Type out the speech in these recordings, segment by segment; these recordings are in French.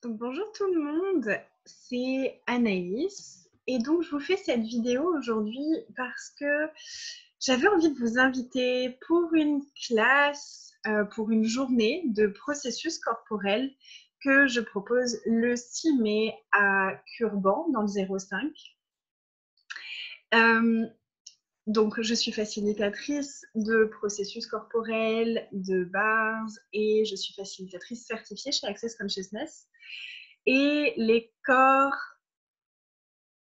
Donc bonjour tout le monde, c'est Anaïs et donc je vous fais cette vidéo aujourd'hui parce que j'avais envie de vous inviter pour une classe, pour une journée de processus corporel que je propose le 6 mai à Curban dans le 05. Euh, donc je suis facilitatrice de processus corporel, de bars et je suis facilitatrice certifiée chez Access Consciousness. Et les corps,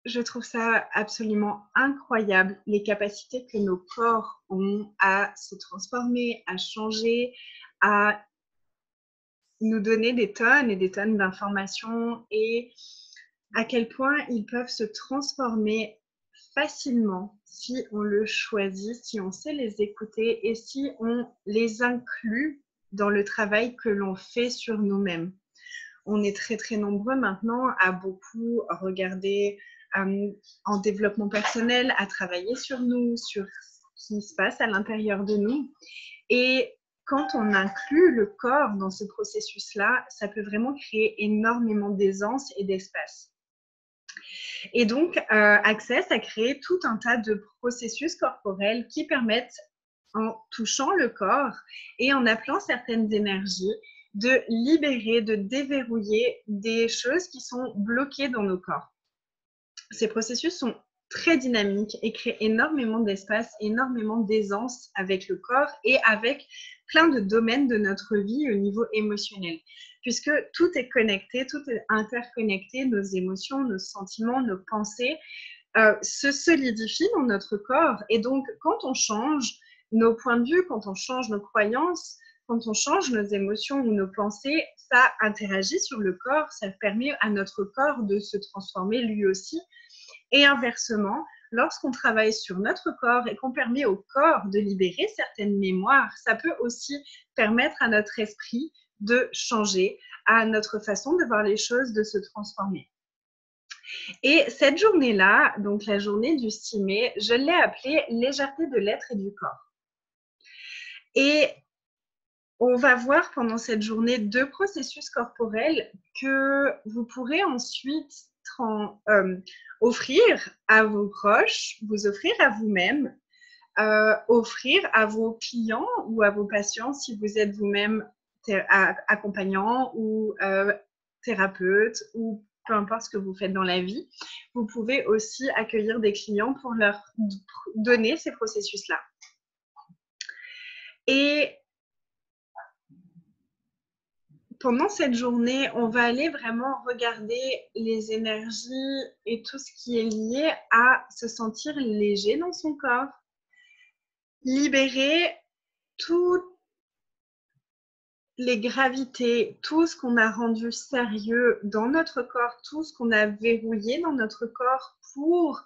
je trouve ça absolument incroyable, les capacités que nos corps ont à se transformer, à changer, à nous donner des tonnes et des tonnes d'informations et à quel point ils peuvent se transformer facilement si on le choisit, si on sait les écouter et si on les inclut dans le travail que l'on fait sur nous-mêmes. On est très très nombreux maintenant à beaucoup regarder en développement personnel, à travailler sur nous, sur ce qui se passe à l'intérieur de nous. Et quand on inclut le corps dans ce processus-là, ça peut vraiment créer énormément d'aisance et d'espace. Et donc, Access a créé tout un tas de processus corporels qui permettent, en touchant le corps et en appelant certaines énergies, de libérer, de déverrouiller des choses qui sont bloquées dans nos corps. Ces processus sont très dynamiques et créent énormément d'espace, énormément d'aisance avec le corps et avec plein de domaines de notre vie au niveau émotionnel. Puisque tout est connecté, tout est interconnecté, nos émotions, nos sentiments, nos pensées se solidifient dans notre corps. Et donc, quand on change nos points de vue, quand on change nos croyances, quand on change nos émotions ou nos pensées, ça interagit sur le corps, ça permet à notre corps de se transformer lui aussi. Et inversement, lorsqu'on travaille sur notre corps et qu'on permet au corps de libérer certaines mémoires, ça peut aussi permettre à notre esprit de changer, à notre façon de voir les choses, de se transformer. Et cette journée-là, donc la journée du 6 mai, je l'ai appelée légèreté de l'être et du corps. Et on va voir pendant cette journée deux processus corporels que vous pourrez ensuite offrir à vos proches, vous offrir à vous-même, offrir à vos clients ou à vos patients si vous êtes vous-même accompagnant ou thérapeute ou peu importe ce que vous faites dans la vie. Vous pouvez aussi accueillir des clients pour leur donner ces processus-là. Et pendant cette journée, on va aller vraiment regarder les énergies et tout ce qui est lié à se sentir léger dans son corps, libérer toutes les gravités, tout ce qu'on a rendu sérieux dans notre corps, tout ce qu'on a verrouillé dans notre corps pour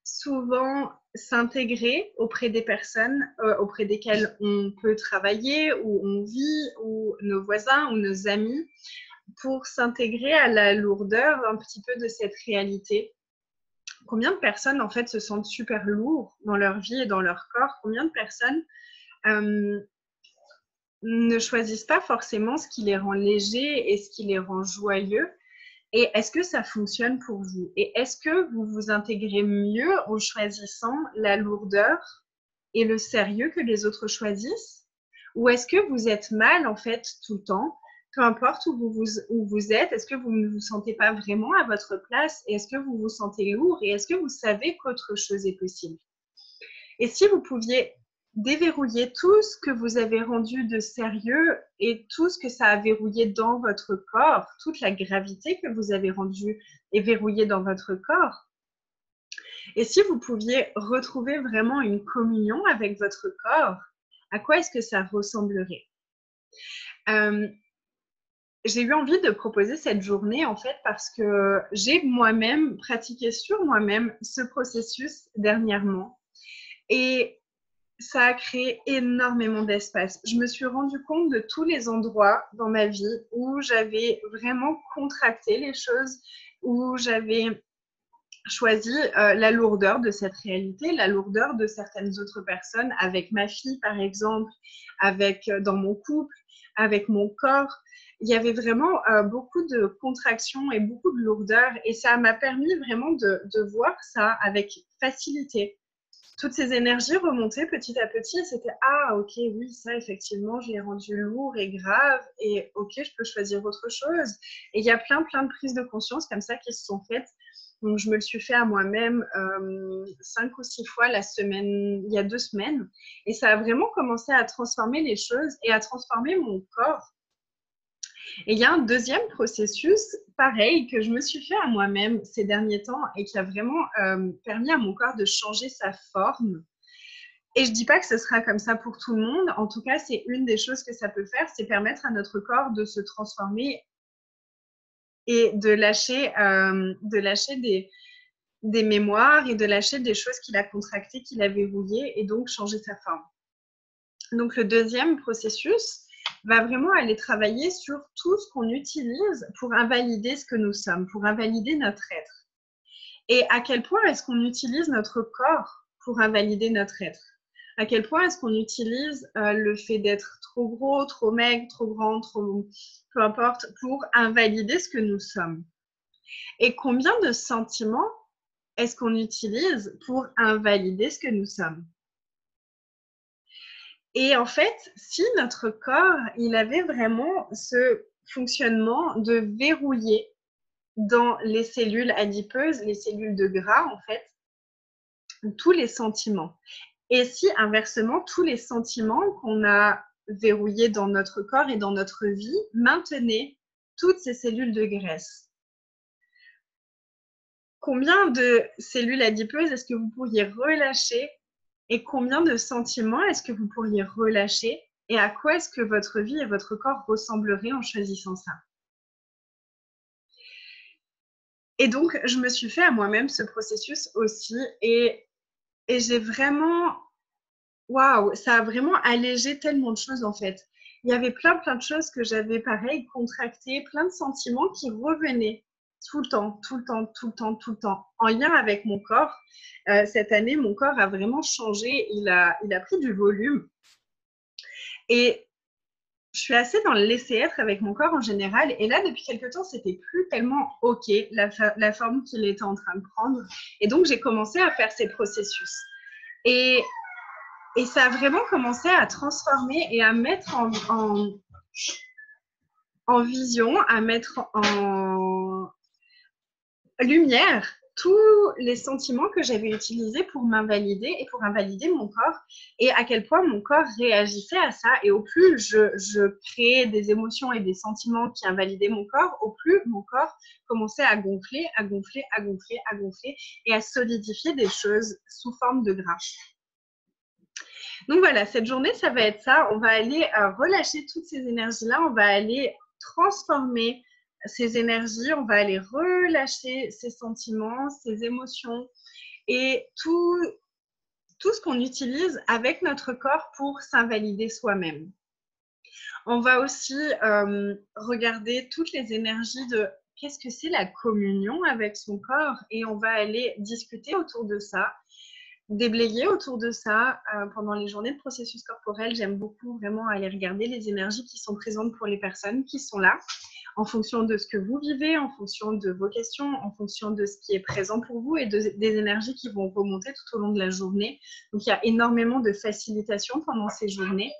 souvent s'intégrer auprès des personnes auprès desquelles on peut travailler, où on vit, ou nos voisins ou nos amis, pour s'intégrer à la lourdeur un petit peu de cette réalité. Combien de personnes en fait se sentent super lourds dans leur vie et dans leur corps? Combien de personnes ne choisissent pas forcément ce qui les rend légers et ce qui les rend joyeux? Et est-ce que ça fonctionne pour vous? Et est-ce que vous vous intégrez mieux en choisissant la lourdeur et le sérieux que les autres choisissent? Ou est-ce que vous êtes mal en fait tout le temps? Peu importe où vous êtes, est-ce que vous ne vous sentez pas vraiment à votre place? Et est-ce que vous vous sentez lourd? Et est-ce que vous savez qu'autre chose est possible? Et si vous pouviez déverrouiller tout ce que vous avez rendu de sérieux et tout ce que ça a verrouillé dans votre corps, toute la gravité que vous avez rendue et verrouillée dans votre corps, et si vous pouviez retrouver vraiment une communion avec votre corps, à quoi est-ce que ça ressemblerait? J'ai eu envie de proposer cette journée en fait parce que j'ai moi-même pratiqué sur moi-même ce processus dernièrement et ça a créé énormément d'espace. Je me suis rendu compte de tous les endroits dans ma vie où j'avais vraiment contracté les choses, où j'avais choisi la lourdeur de cette réalité, la lourdeur de certaines autres personnes, avec ma fille par exemple, avec dans mon couple, avec mon corps. il y avait vraiment beaucoup de contractions et beaucoup de lourdeur. Et ça m'a permis vraiment de voir ça avec facilité. Toutes ces énergies remontaient petit à petit et c'était ah ok oui ça effectivement je l'ai rendu lourd et grave et ok je peux choisir autre chose et il y a plein de prises de conscience comme ça qui se sont faites. Donc je me le suis fait à moi-même 5 ou 6 fois la semaine, il y a 2 semaines et ça a vraiment commencé à transformer les choses et à transformer mon corps. Et il y a un deuxième processus, pareil, que je me suis fait à moi-même ces derniers temps et qui a vraiment permis à mon corps de changer sa forme. Et je ne dis pas que ce sera comme ça pour tout le monde. En tout cas, c'est une des choses que ça peut faire, c'est permettre à notre corps de se transformer et de lâcher des mémoires et de lâcher des choses qu'il a contractées, qu'il a verrouillées et donc changer sa forme. Donc, le deuxième processus va vraiment aller travailler sur tout ce qu'on utilise pour invalider ce que nous sommes, pour invalider notre être. Et à quel point est-ce qu'on utilise notre corps pour invalider notre être? À quel point est-ce qu'on utilise le fait d'être trop gros, trop maigre, trop grand, trop peu importe, pour invalider ce que nous sommes? Et combien de sentiments est-ce qu'on utilise pour invalider ce que nous sommes? Et en fait, si notre corps, il avait vraiment ce fonctionnement de verrouiller dans les cellules adipeuses, les cellules de gras, en fait, tous les sentiments. Et si, inversement, tous les sentiments qu'on a verrouillés dans notre corps et dans notre vie maintenaient toutes ces cellules de graisse? Combien de cellules adipeuses est-ce que vous pourriez relâcher et combien de sentiments est-ce que vous pourriez relâcher et à quoi est-ce que votre vie et votre corps ressembleraient en choisissant ça? Et donc, je me suis fait à moi-même ce processus aussi et j'ai vraiment, waouh, ça a vraiment allégé tellement de choses en fait. Il y avait plein de choses que j'avais pareil contractées, plein de sentiments qui revenaient tout le temps, tout le temps, tout le temps, tout le temps, en lien avec mon corps. Cette année, mon corps a vraiment changé, il a pris du volume. Et je suis assez dans le laisser-être avec mon corps en général. Et là, depuis quelques temps, c'était plus tellement OK, la forme qu'il était en train de prendre. Et donc, j'ai commencé à faire ces processus. Et ça a vraiment commencé à transformer et à mettre en vision, à mettre en lumière tous les sentiments que j'avais utilisés pour m'invalider et pour invalider mon corps et à quel point mon corps réagissait à ça. Et au plus je créais des émotions et des sentiments qui invalidaient mon corps, au plus mon corps commençait à gonfler, à gonfler, à gonfler, à gonfler et à solidifier des choses sous forme de gras. Donc voilà, cette journée, ça va être ça. On va aller relâcher toutes ces énergies-là. On va aller transformer ces énergies. On va aller relâcher ces sentiments, ces émotions et tout ce qu'on utilise avec notre corps pour s'invalider soi-même. On va aussi regarder toutes les énergies de qu'est-ce que c'est la communion avec son corps et on va aller discuter autour de ça. Déblayer autour de ça pendant les journées de processus corporel. J'aime beaucoup vraiment aller regarder les énergies qui sont présentes pour les personnes qui sont là, en fonction de ce que vous vivez, en fonction de vos questions, en fonction de ce qui est présent pour vous et des énergies qui vont remonter tout au long de la journée. Donc, il y a énormément de facilitation pendant ces journées.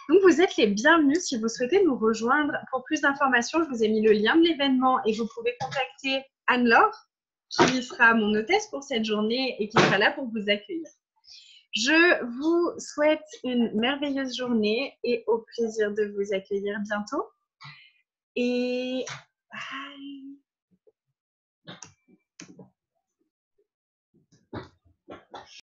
Donc, vous êtes les bienvenus si vous souhaitez nous rejoindre. Pour plus d'informations, je vous ai mis le lien de l'événement et vous pouvez contacter Anne-Laure, qui sera mon hôtesse pour cette journée et qui sera là pour vous accueillir. Je vous souhaite une merveilleuse journée et au plaisir de vous accueillir bientôt. Et bye.